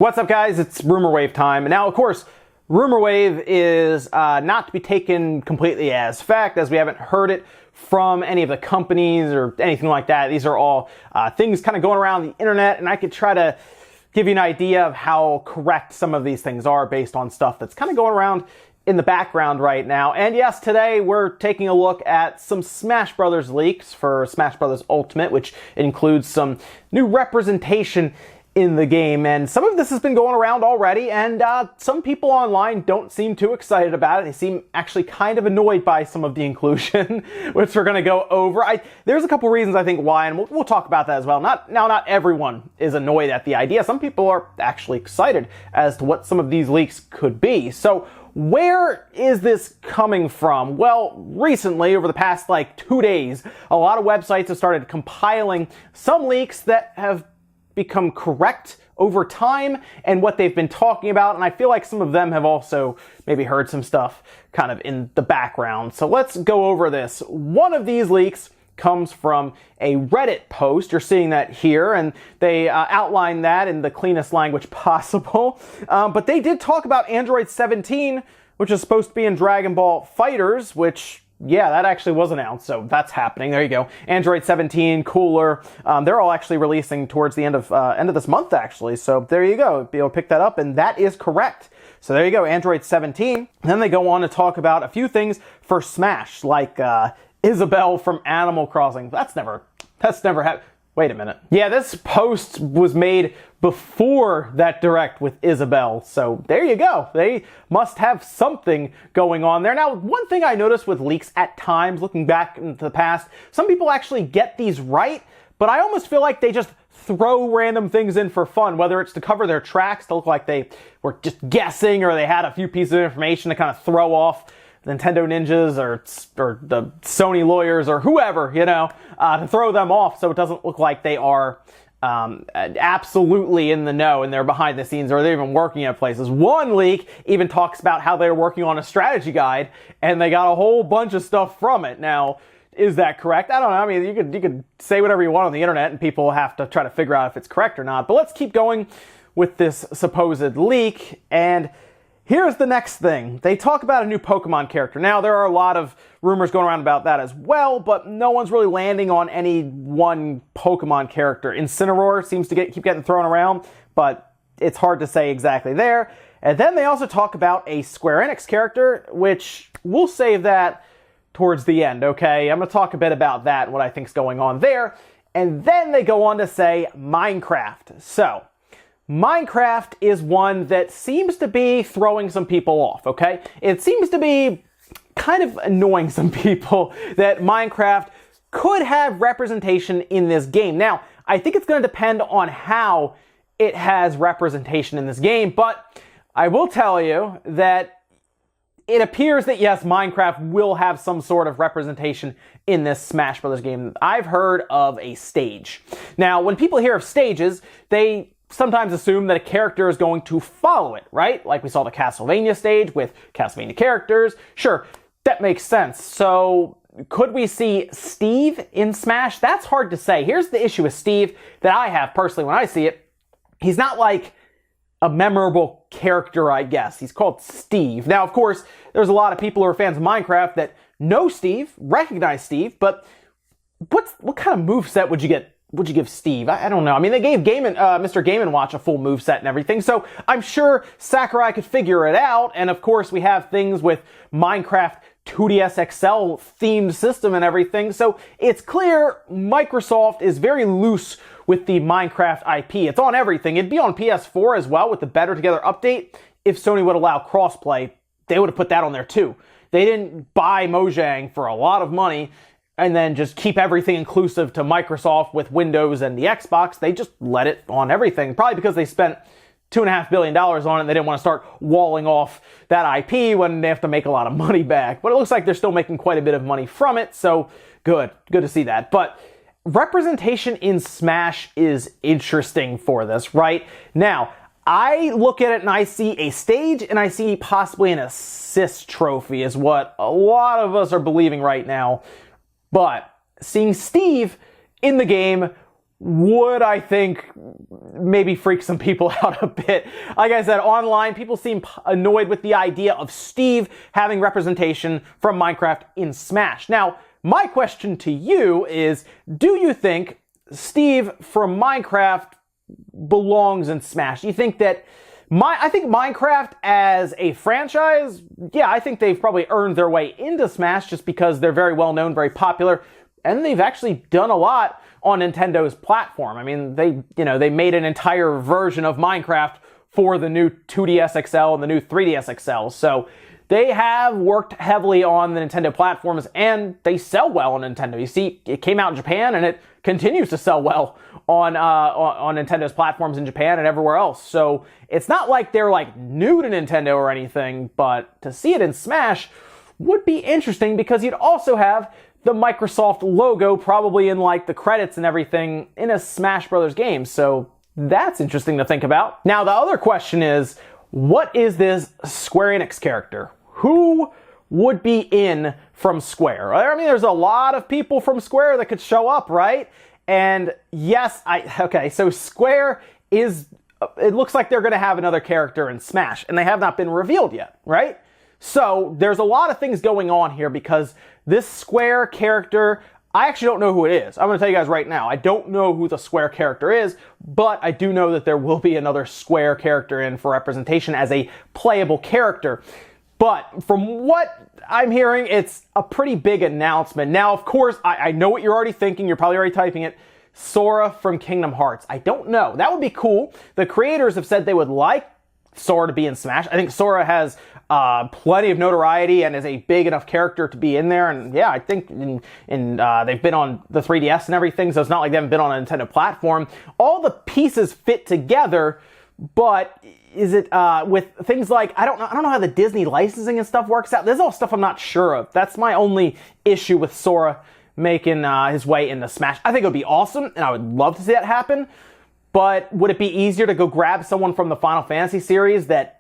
What's up, guys? It's Rumor Wave time. And now, of course, Rumor Wave is not to be taken completely as fact, as we haven't heard it from any of the companies or anything like that. These are all things kind of going around the internet, and I could try to give you an idea of how correct some of these things are based on stuff that's kind of going around in the background right now. And yes, today we're taking a look at some Smash Brothers leaks for Smash Brothers Ultimate, which includes some new representation in the game, and some of this has been going around already, and some people online don't seem too excited about it. They seem actually kind of annoyed by some of the inclusion, which we're going to go over. There's a couple reasons I think why, and we'll talk about that as well. Not everyone is annoyed at the idea. Some people are actually excited as to what some of these leaks could be. So where is this coming from? Well, recently, over the past 2 days, a lot of websites have started compiling some leaks that have become correct over time and what they've been talking about, and I feel like some of them have also maybe heard some stuff kind of in the background. So let's go over this. One of these leaks comes from a Reddit post. You're seeing that here, and they outline that in the cleanest language possible. But they did talk about Android 17, which is supposed to be in Dragon Ball FighterZ, which, yeah, that actually was announced, so that's happening. There you go. Android 17, Cooler. They're all actually releasing towards the end of this month, actually. So there you go. Be able to pick that up, and that is correct. So there you go, Android 17. And then they go on to talk about a few things for Smash, like Isabelle from Animal Crossing. That's never happened. Wait a minute. Yeah, this post was made before that direct with Isabelle. So there you go. They must have something going on there. Now, one thing I noticed with leaks at times, looking back into the past, some people actually get these right, but I almost feel like they just throw random things in for fun, whether it's to cover their tracks, to look like they were just guessing, or they had a few pieces of information to kind of throw off Nintendo ninjas or the Sony lawyers or whoever, to throw them off so it doesn't look like they are absolutely in the know and they're behind the scenes, or they're even working at places. One leak even talks about how they're working on a strategy guide and they got a whole bunch of stuff from it. Now, is that correct? I don't know. I mean, you could say whatever you want on the internet and people have to try to figure out if it's correct or not. But let's keep going with this supposed leak. And here's the next thing. They talk about a new Pokemon character. Now, there are a lot of rumors going around about that as well, but no one's really landing on any one Pokemon character. Incineroar seems to keep getting thrown around, but it's hard to say exactly there. And then they also talk about a Square Enix character, which we'll save that towards the end, okay? I'm going to talk a bit about that and what I think's going on there. And then they go on to say Minecraft. So Minecraft is one that seems to be throwing some people off, okay? It seems to be kind of annoying some people that Minecraft could have representation in this game. Now, I think it's going to depend on how it has representation in this game, but I will tell you that it appears that, yes, Minecraft will have some sort of representation in this Smash Brothers game. I've heard of a stage. Now, when people hear of stages, they sometimes assume that a character is going to follow it, right? Like we saw the Castlevania stage with Castlevania characters. Sure, that makes sense. So could we see Steve in Smash? That's hard to say. Here's the issue with Steve that I have personally when I see it. He's not like a memorable character, I guess. He's called Steve. Now, of course, there's a lot of people who are fans of Minecraft that know Steve, recognize Steve, but what kind of moveset would you give Steve? I don't know. I mean, they gave Mr. Game & Watch a full moveset and everything, so I'm sure Sakurai could figure it out. And of course, we have things with Minecraft 2DS XL themed system and everything, so it's clear Microsoft is very loose with the Minecraft IP. It's on everything. It'd be on PS4 as well with the Better Together update. If Sony would allow crossplay, they would have put that on there too. They didn't buy Mojang for a lot of money and then just keep everything inclusive to Microsoft with Windows and the Xbox. They just let it on everything, probably because they spent $2.5 billion on it and they didn't want to start walling off that IP when they have to make a lot of money back. But it looks like they're still making quite a bit of money from it, so good to see that. But representation in Smash is interesting for this, right? Now, I look at it and I see a stage and I see possibly an assist trophy is what a lot of us are believing right now. But seeing Steve in the game would, I think, maybe freak some people out a bit. Like I said, online, people seem annoyed with the idea of Steve having representation from Minecraft in Smash. Now, my question to you is, do you think Steve from Minecraft belongs in Smash? Do you think that I think Minecraft as a franchise, yeah, I think they've probably earned their way into Smash just because they're very well known, very popular, and they've actually done a lot on Nintendo's platform. I mean, they made an entire version of Minecraft for the new 2DS XL and the new 3DS XL. So they have worked heavily on the Nintendo platforms, and they sell well on Nintendo. You see, it came out in Japan, and it continues to sell well on Nintendo's platforms in Japan and everywhere else. So it's not like they're like new to Nintendo or anything, but to see it in Smash would be interesting because you'd also have the Microsoft logo probably in like the credits and everything in a Smash Brothers game. So that's interesting to think about. Now, the other question is, what is this Square Enix character? Who would be in from Square? I mean, there's a lot of people from Square that could show up, right? And yes, so Square it looks like they're going to have another character in Smash, and they have not been revealed yet, right? So there's a lot of things going on here because this Square character, I actually don't know who it is. I'm going to tell you guys right now, I don't know who the Square character is, but I do know that there will be another Square character in for representation as a playable character. But from what I'm hearing, it's a pretty big announcement. Now, of course, I know what you're already thinking. You're probably already typing it. Sora from Kingdom Hearts. I don't know. That would be cool. The creators have said they would like Sora to be in Smash. I think Sora has plenty of notoriety and is a big enough character to be in there. And yeah, I think they've been on the 3DS and everything, so it's not like they haven't been on a Nintendo platform. All the pieces fit together, but is it with things like I don't know how the Disney licensing and stuff works out. There's all stuff I'm not sure of. That's my only issue with Sora making his way into Smash. I think it would be awesome, and I would love to see that happen. But would it be easier to go grab someone from the Final Fantasy series that,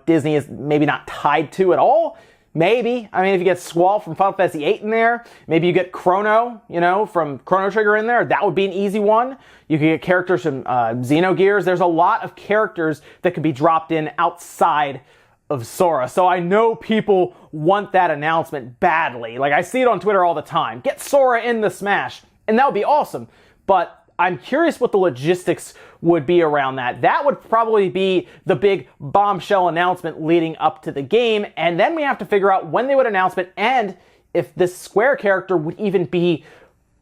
Disney is maybe not tied to at all? Maybe. I mean, if you get Squall from Final Fantasy VIII in there, maybe you get Chrono, from Chrono Trigger in there. That would be an easy one. You could get characters from Xenogears. There's a lot of characters that could be dropped in outside of Sora. So I know people want that announcement badly. Like, I see it on Twitter all the time. Get Sora in the Smash. And that would be awesome. But I'm curious what the logistics would be around that. That would probably be the big bombshell announcement leading up to the game. And then we have to figure out when they would announce it and if this Square character would even be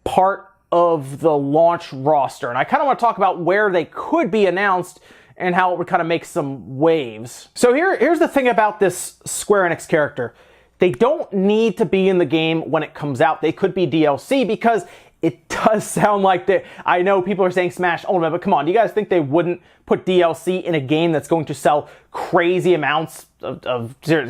part of the launch roster. And I kind of want to talk about where they could be announced and how it would kind of make some waves. So here's the thing about this Square Enix character. They don't need to be in the game when it comes out. They could be DLC because it does sound like I know people are saying Smash Ultimate, but come on, do you guys think they wouldn't put DLC in a game that's going to sell crazy amounts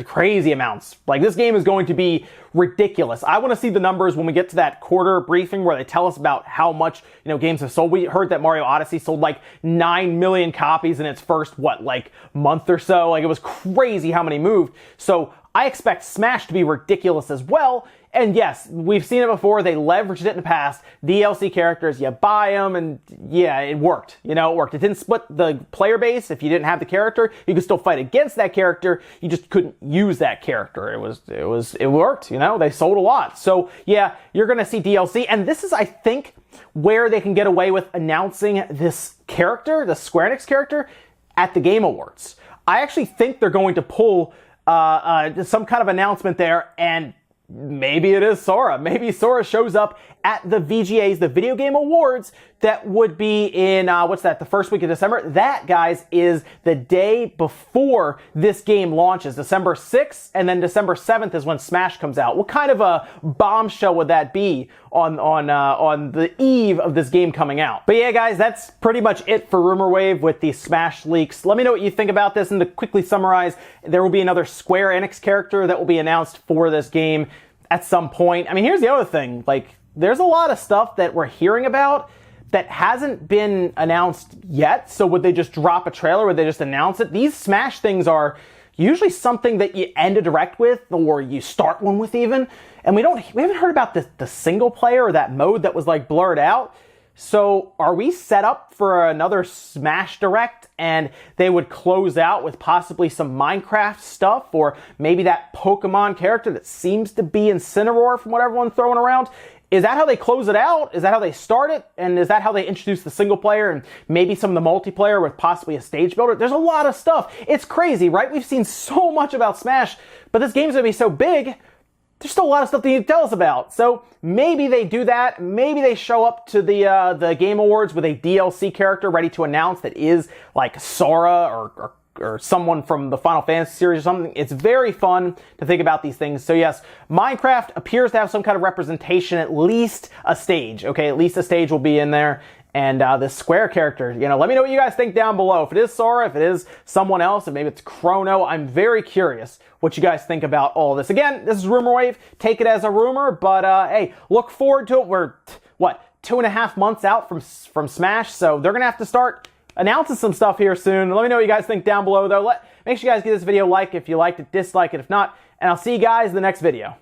crazy amounts? Like, this game is going to be ridiculous. I want to see the numbers when we get to that quarter briefing where they tell us about how much, games have sold. We heard that Mario Odyssey sold like 9 million copies in its first, month or so? Like, it was crazy how many moved. So I expect Smash to be ridiculous as well. And yes, we've seen it before. They leveraged it in the past. DLC characters, you buy them, and yeah, it worked. It worked. It didn't split the player base. If you didn't have the character, you could still fight against that character. You just couldn't use that character. It worked. They sold a lot. So yeah, you're gonna see DLC, and this is, I think, where they can get away with announcing this character, the Square Enix character, at the Game Awards. I actually think they're going to pull some kind of announcement there, and maybe it is Sora. Maybe Sora shows up at the VGAs, the Video Game Awards, that would be in, the first week of December? That, guys, is the day before this game launches. December 6th, and then December 7th is when Smash comes out. What kind of a bombshell would that be on the eve of this game coming out? But yeah, guys, that's pretty much it for Rumor Wave with the Smash leaks. Let me know what you think about this, and to quickly summarize, there will be another Square Enix character that will be announced for this game at some point. I mean, here's the other thing. There's a lot of stuff that we're hearing about that hasn't been announced yet. So would they just drop a trailer? Would they just announce it? These Smash things are usually something that you end a direct with, or you start one with even. And we haven't heard about the single player or that mode that was blurred out. So are we set up for another Smash Direct and they would close out with possibly some Minecraft stuff, or maybe that Pokemon character that seems to be Incineroar from what everyone's throwing around? Is that how they close it out? Is that how they start it? And is that how they introduce the single player and maybe some of the multiplayer with possibly a stage builder? There's a lot of stuff. It's crazy, right? We've seen so much about Smash, but this game's gonna be so big, there's still a lot of stuff they need to tell us about. So maybe they do that. Maybe they show up to the Game Awards with a DLC character ready to announce that is like Sora or someone from the Final Fantasy series or something. It's very fun to think about these things. So yes, Minecraft appears to have some kind of representation, at least a stage. Okay, at least a stage will be in there. And this Square character, let me know what you guys think down below. If it is Sora, if it is someone else, if maybe it's Chrono, I'm very curious what you guys think about all this. Again, this is Rumor Wave. Take it as a rumor, but hey, look forward to it. We're, 2.5 months out from Smash, so they're going to have to start announcing some stuff here soon. Let me know what you guys think down below, though. Make sure you guys give this video a like if you liked it, dislike it if not, and I'll see you guys in the next video.